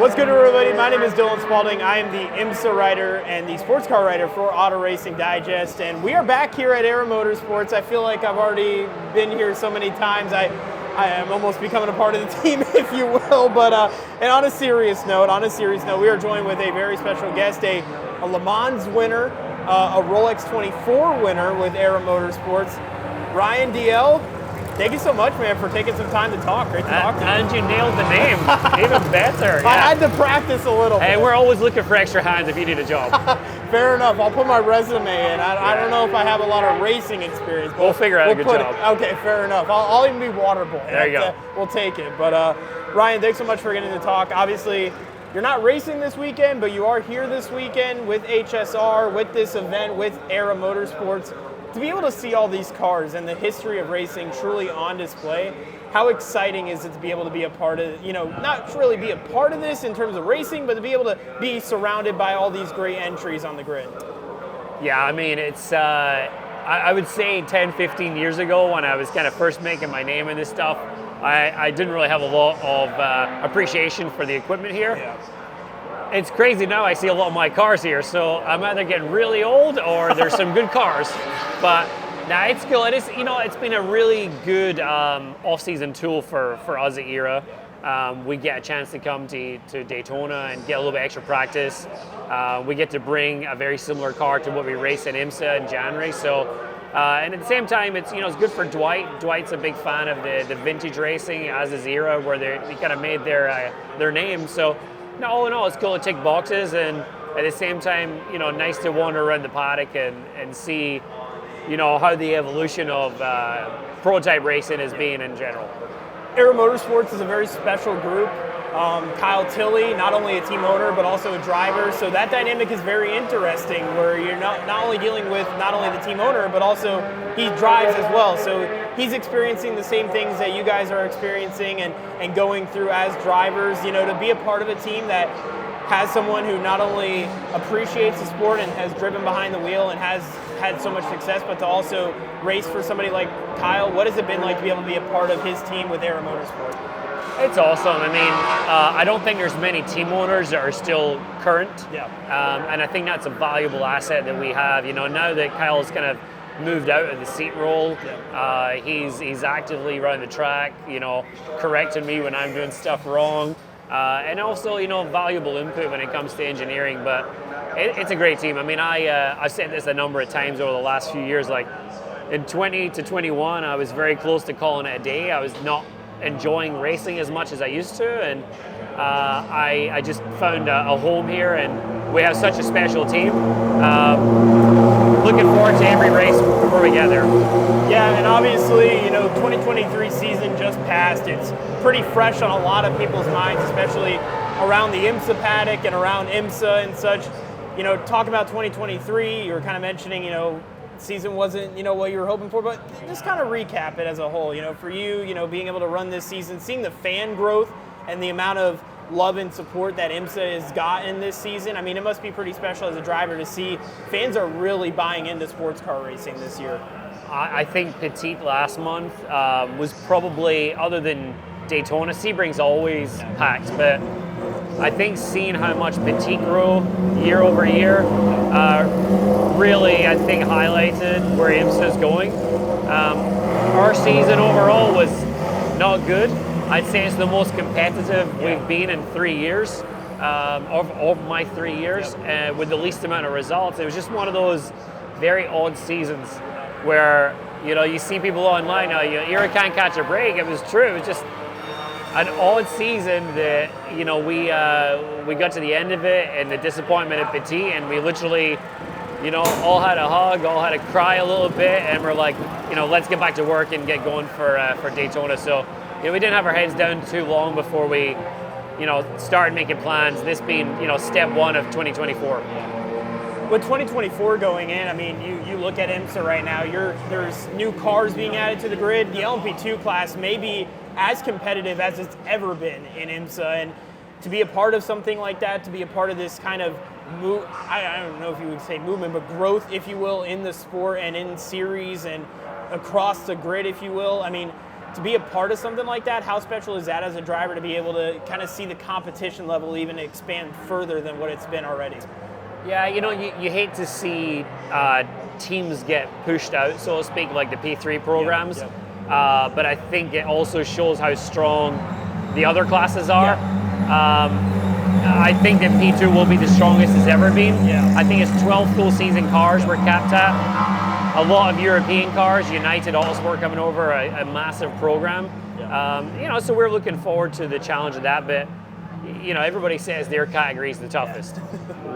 What's good, everybody? My name is Dylan Spalding. I am the IMSA writer and the sports car writer for Auto Racing Digest, and we are back here at ERA Motorsports. I feel like I've already been here so many times. I am almost becoming a part of the team, if you will. But and on a serious note, we are joined with a very special guest, a Le Mans winner, a Rolex 24 winner with ERA Motorsports, Ryan Dalziel. Thank you so much, man, for taking some time to talk. Great to talk to you. And you nailed the name. Even better. Yeah. I had to practice a little bit. Hey, we're always looking for extra hands if you need a job. Fair enough. I'll put my resume in. I don't know if I have a lot of racing experience. But we'll figure out a good job. Okay, fair enough. I'll even be water boy. There you go. We'll take it. But Ryan, thanks so much for getting to talk. Obviously, you're not racing this weekend, but you are here this weekend with HSR, with this event, with ERA Motorsports. To be able to see all these cars and the history of racing truly on display, how exciting is it to be able to be a part of, not really be a part of this in terms of racing, but to be able to be surrounded by all these great entries on the grid? Yeah, I mean, it's, I would say 10, 15 years ago when I was kind of first making my name in this stuff, I didn't really have a lot of appreciation for the equipment here. Yeah. It's crazy now, I see a lot of my cars here, so I'm either getting really old or there's some good cars. But nah, it's cool. It is, it's been a really good off-season tool for us at ERA. We get a chance to come to Daytona and get a little bit extra practice. We get to bring a very similar car to what we race in IMSA in January. So, and at the same time, it's it's good for Dwight. Dwight's a big fan of the vintage racing, as is ERA, where they kind of made their name. So, all in all, it's cool to tick boxes, and at the same time, nice to wander around the paddock and see, how the evolution of prototype racing has been in general. ERA Motorsports is a very special group. Kyle Tilley, not only a team owner, but also a driver. So that dynamic is very interesting, where you're not only dealing with not only the team owner, but also he drives as well. So he's experiencing the same things that you guys are experiencing and going through as drivers. To be a part of a team that has someone who not only appreciates the sport and has driven behind the wheel and has had so much success, but to also race for somebody like Kyle. What has it been like to be able to be a part of his team with ERA Motorsport? It's awesome. I mean, I don't think there's many team owners that are still current. Yeah. And I think that's a valuable asset that we have. Now that Kyle's kind of moved out of the seat role, he's actively running the track, correcting me when I'm doing stuff wrong. And also, valuable input when it comes to engineering. But it's a great team. I mean, I've said this a number of times over the last few years. Like in 20 to 21, I was very close to calling it a day. I was not enjoying racing as much as I used to, and I just found a home here, and we have such a special team. Looking forward to every race before we get there. Yeah, and obviously, 2023 season just passed. It's pretty fresh on a lot of people's minds, especially around the IMSA paddock and around IMSA and such. Talking about 2023, you were kind of mentioning, season wasn't, what you were hoping for, but just kind of recap it as a whole. For you, being able to run this season, seeing the fan growth and the amount of love and support that IMSA has gotten this season. I mean, it must be pretty special as a driver to see fans are really buying into sports car racing this year. I think Petite last month was probably, other than Daytona, Sebring's always packed, but I think seeing how much Petite grew year over year really, I think, highlighted where IMSA is going. Our season overall was not good. I'd say it's the most competitive we've been in 3 years, of my 3 years, with the least amount of results. It was just one of those very odd seasons where, you see people online now, ERA can't catch a break. It was true. It was just an odd season that, we got to the end of it and the disappointment at Petit, and we literally, all had a hug, all had a cry a little bit, and we're like, let's get back to work and get going for Daytona. So, we didn't have our heads down too long before we, started making plans, this being, step one of 2024. With 2024 going in, I mean, you look at IMSA right now, there's new cars being added to the grid. The LMP2 class may be as competitive as it's ever been in IMSA, and to be a part of something like that, to be a part of this kind of I don't know if you would say movement, but growth, if you will, in the sport and in series and across the grid, if you will. I mean, to be a part of something like that, how special is that as a driver to be able to kind of see the competition level even expand further than what it's been already? Yeah, you hate to see teams get pushed out, so to speak, like the P3 programs. But I think it also shows how strong the other classes are. I think that P2 will be the strongest it's ever been. I think it's 12 full season cars we're capped at. A lot of European cars, United Autosport coming over, a massive program. So we're looking forward to the challenge of that. But everybody says their category is the toughest.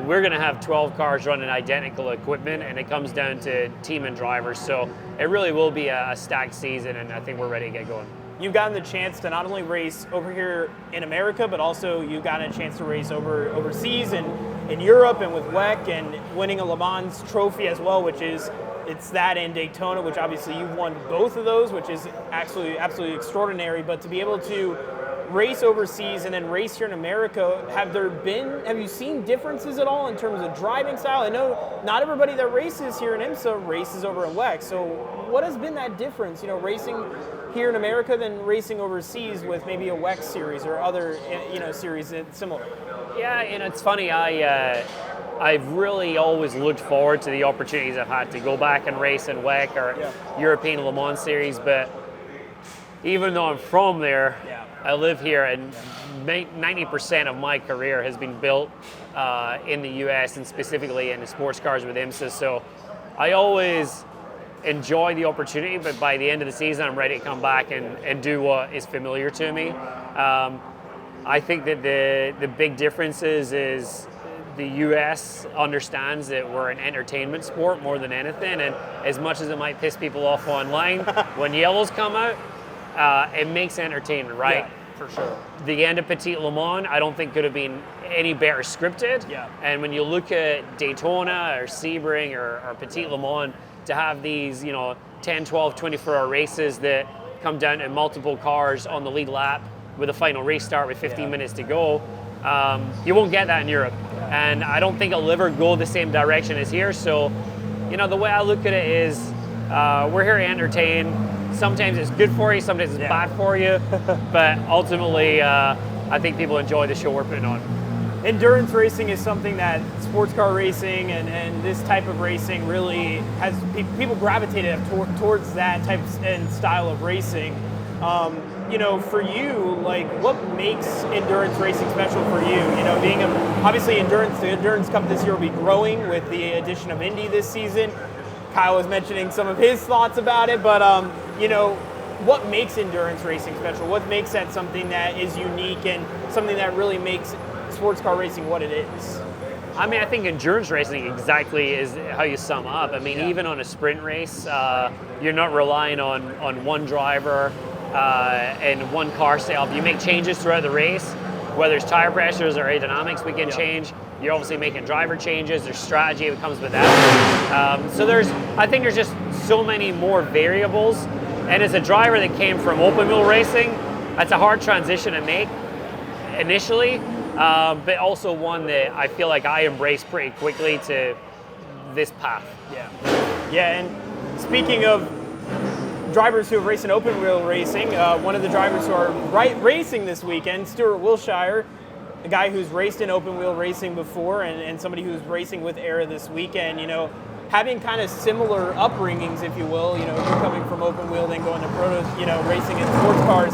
We're going to have 12 cars running identical equipment, and it comes down to team and drivers. So it really will be a stacked season, and I think we're ready to get going. You've gotten the chance to not only race over here in America, but also you've gotten a chance to race overseas and in Europe and with WEC, and winning a Le Mans trophy as well, which is it's that in Daytona, which obviously you've won both of those, which is absolutely extraordinary. But to be able to race overseas and then race here in America, have you seen differences at all in terms of driving style? I know not everybody that races here in IMSA races over in WEC, so what has been that difference, racing here in America than racing overseas with maybe a WEC series or other series similar? Yeah, it's funny, I've really always looked forward to the opportunities I've had to go back and race in WEC or European Le Mans series, but even though I'm from there, I live here, and 90% of my career has been built in the US and specifically in the sports cars with IMSA. So I always enjoy the opportunity, but by the end of the season, I'm ready to come back and do what is familiar to me. I think that the big difference is the US understands that we're an entertainment sport more than anything, and as much as it might piss people off online, when yellows come out, it makes entertainment, right? Yeah, for sure. The end of Petit Le Mans, I don't think could have been any better scripted. And when you look at Daytona or Sebring or Petit Le Mans, to have these 10, 12, 24-hour races that come down to multiple cars on the lead lap with a final restart with 15 minutes to go, you won't get that in Europe. And I don't think it'll ever go the same direction as here. So, the way I look at it is we're here to entertain. Sometimes it's good for you, sometimes it's bad for you, but ultimately I think people enjoy the show we're putting on. Endurance racing is something that sports car racing and this type of racing really has people gravitated towards that type and style of racing. For you, like, what makes endurance racing special for you? Being obviously the Endurance Cup this year will be growing with the addition of Indy this season. Kyle was mentioning some of his thoughts about it, but what makes endurance racing special? What makes that something that is unique and something that really makes sports car racing what it is? I mean, I think endurance racing exactly is how you sum up. I mean, even on a sprint race, you're not relying on one driver and one car setup. You make changes throughout the race, whether it's tire pressures or aerodynamics we can change. You're obviously making driver changes. There's strategy that comes with that. So I think there's just so many more variables. And as a driver that came from open wheel racing, that's a hard transition to make initially, but also one that I feel like I embraced pretty quickly to this path. Yeah, and speaking of drivers who have raced in open wheel racing, one of the drivers who are racing this weekend, Stuart Wilshire, a guy who's raced in open wheel racing before and somebody who's racing with ERA this weekend, having kind of similar upbringings, if you will, you're coming from open wheel, then going to racing in sports cars.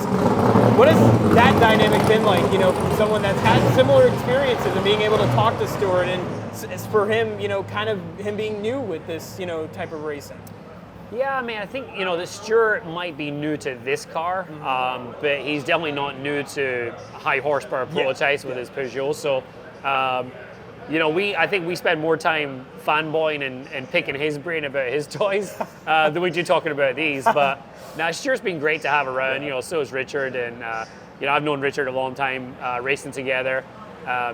What has that dynamic been like, from someone that's had similar experiences and being able to talk to Stuart, and for him, kind of him being new with this, type of racing? Yeah, I mean, I think, the Stuart might be new to this car, but he's definitely not new to high horsepower prototypes with his Peugeot. So, I think we spend more time fanboying and picking his brain about his toys than we do talking about these. But now, Stuart's been great to have around. So is Richard, and I've known Richard a long time, racing together.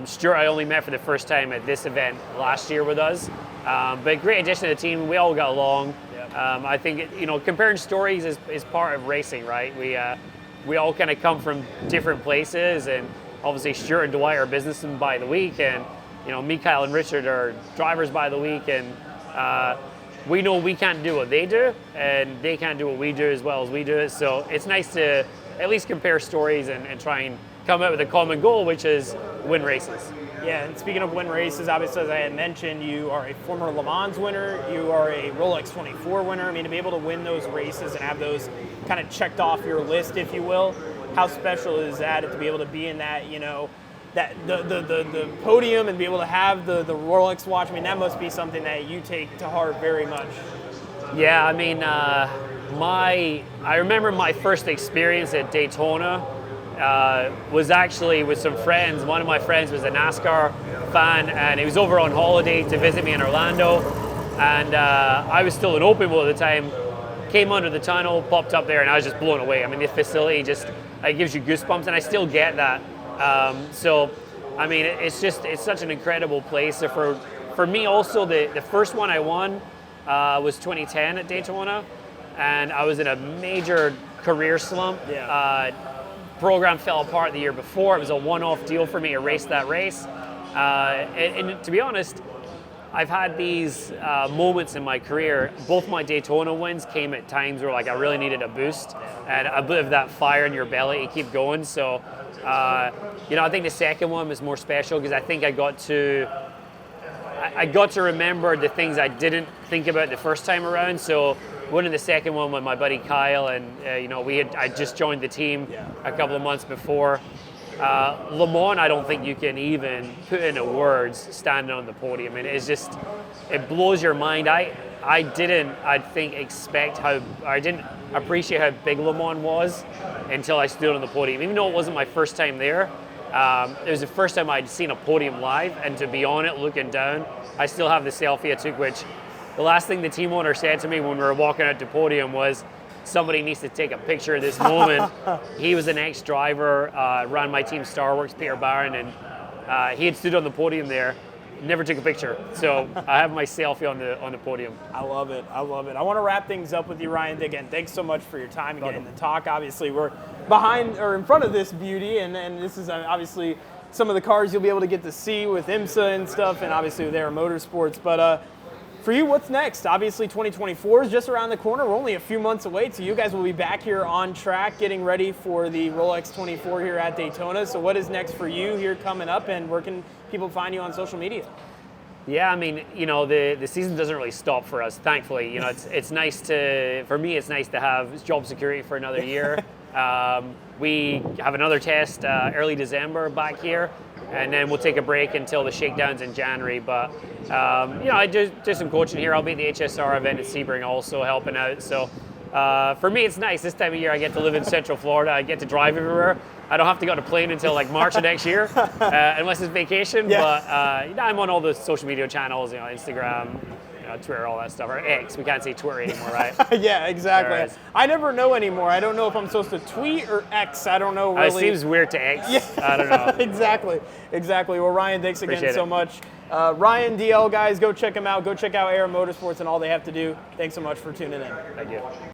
Stuart, I only met for the first time at this event last year with us, but great addition to the team. We all got along. I think comparing stories is part of racing, right? We all kind of come from different places, and obviously Stuart and Dwight are businessmen by the week, and me, Kyle, and Richard are drivers by the week, and we know we can't do what they do, and they can't do what we do as well as we do it. So it's nice to at least compare stories and try and come up with a common goal, which is win races. Yeah, and speaking of win races, obviously, as I had mentioned, you are a former Le Mans winner, you are a Rolex 24 winner. I mean, to be able to win those races and have those kind of checked off your list, if you will, how special is that to be able to be in that, you know, that the podium and be able to have the Rolex watch? I mean, that must be something that you take to heart very much. Yeah, I mean, I remember my first experience at Daytona was actually with some friends. One of my friends was a NASCAR fan, and he was over on holiday to visit me in Orlando. And I was still in open wheel at the time. Came under the tunnel, popped up there, and I was just blown away. I mean, the facility just it gives you goosebumps, and I still get that. So, I mean, it's such an incredible place. So for me, also the first one I won was 2010 at Daytona, and I was in a major career slump. Yeah. Program fell apart the year before. It was a one-off deal for me to race that race. And to be honest, I've had these moments in my career. Both my Daytona wins came at times where like I really needed a boost and a bit of that fire in your belly to keep going. So, you know, I think the second one was more special because I think I got to remember the things I didn't think about the first time around. So winning the second one with my buddy Kyle, and you know, I just joined the team a couple of months before. Le Mans, I don't think you can even put into words standing on the podium. And it's just, it blows your mind. I didn't appreciate how big Le Mans was until I stood on the podium. Even though it wasn't my first time there, it was the first time I'd seen a podium live, and to be on it looking down, I still have the selfie I took, which the last thing the team owner said to me when we were walking out to podium was, somebody needs to take a picture of this moment. He was an ex-driver, ran my team Starworks, Peter Barron, and he had stood on the podium there, never took a picture. So I have my selfie on the podium. I love it. I love it. I want to wrap things up with you, Ryan. Again, thanks so much for your time and getting to talk. Obviously, we're behind or in front of this beauty, and this is obviously some of the cars you'll be able to get to see with IMSA and stuff, and obviously with ERA Motorsports. But for you, what's next? Obviously, 2024 is just around the corner. We're only a few months away, so you guys will be back here on track getting ready for the Rolex 24 here at Daytona. So what is next for you here coming up, and where can people find you on social media? Yeah, I mean, you know, the season doesn't really stop for us, thankfully. You know, it's nice for me, it's nice to have job security for another year. We have another test early December back here, and then we'll take a break until the shakedowns in January. But, you know, I do some coaching here. I'll be at the HSR event at Sebring also helping out. So for me, it's nice. This time of year, I get to live in Central Florida. I get to drive everywhere. I don't have to go on a plane until like March of next year, unless it's vacation. Yeah. But you know, I'm on all the social media channels, you know, Instagram, Twitter, all that stuff, or X. We can't say Twitter anymore, right? Yeah, exactly. I never know anymore. I don't know if I'm supposed to tweet or X. I don't know really. It seems weird to X. Yeah. I don't know. Exactly. Well, Ryan, thanks again Appreciate so it. much. Ryan DL, guys, go check him out. Go check out ERA Motorsports and all they have to do. Thanks so much for tuning in. Thank you.